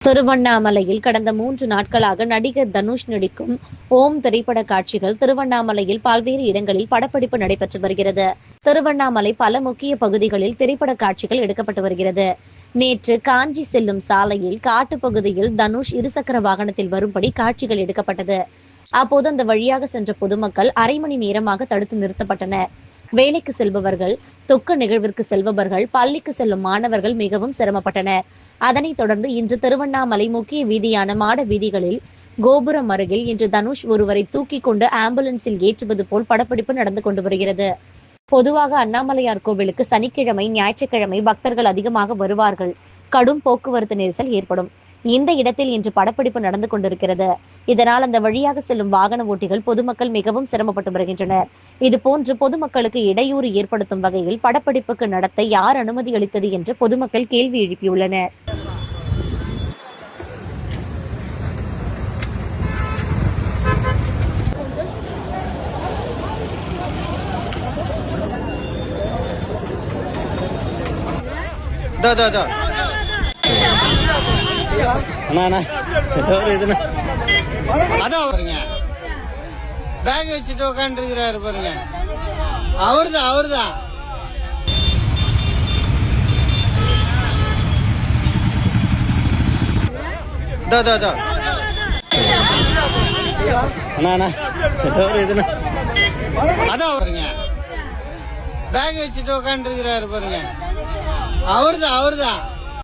திருவண்ணாமலையில் கடந்த 3 நாட்களாக நடிகர் தனுஷ் நடிக்கும் ஓம் திரைப்பட காட்சிகள் திருவண்ணாமலையில் பல்வேறு இடங்களில் படப்பிடிப்பு நடைபெற்று வருகிறது. திருவண்ணாமலை பல முக்கிய பகுதிகளில் திரைப்பட காட்சிகள் எடுக்கப்பட்டு வருகிறது. நேற்று காஞ்சி செல்லும் சாலையில் காட்டுப்பகுதியில் தனுஷ் இருசக்கர வாகனத்தில் வரும்படி காட்சிகள் எடுக்கப்பட்டது. அப்போது அந்த வழியாக சென்ற பொதுமக்கள் அரை மணி நேரமாக தடுத்து நிறுத்தப்பட்டனர். வேலைக்கு செல்பவர்கள், துக்க நிகழ்விற்கு செல்பவர்கள், பள்ளிக்கு செல்லும் மாணவர்கள் மிகவும் சிரமப்பட்டனர். அதனைத் தொடர்ந்து இன்று திருவண்ணாமலை முக்கிய வீதியான மாட வீதிகளில் கோபுரம் அருகில் இன்று தனுஷ் ஒருவரை தூக்கிக் கொண்டு ஆம்புலன்ஸில் ஏற்றுவது போல் படப்பிடிப்பு நடந்து கொண்டு வருகிறது. பொதுவாக அண்ணாமலையார் கோவிலுக்கு சனிக்கிழமை, ஞாயிற்றுக்கிழமை பக்தர்கள் அதிகமாக வருவார்கள். கடும் போக்குவரத்து நெரிசல் ஏற்படும். இந்த இடத்தில் இன்று படப்பிடிப்பு நடந்து கொண்டிருக்கிறது. இதனால் அந்த வழியாக செல்லும் வாகன ஓட்டிகள், பொதுமக்கள் மிகவும் சிரமப்பட்டு வருகின்றனர். இதுபோன்று பொதுமக்களுக்கு இடையூறு ஏற்படுத்தும் வகையில் படப்பிடிப்புக்கு நடத்த யார் அனுமதி அளித்தது என்று பொதுமக்கள் கேள்வி எழுப்பியுள்ளனர். பேக் வச்சுட்டு உட்காந்துருக்கிறாரு பாருங்க. அவர்தான் பேக் வச்சுட்டு உட்காந்துருக்கிறாரு பாருங்க. அவர்தான்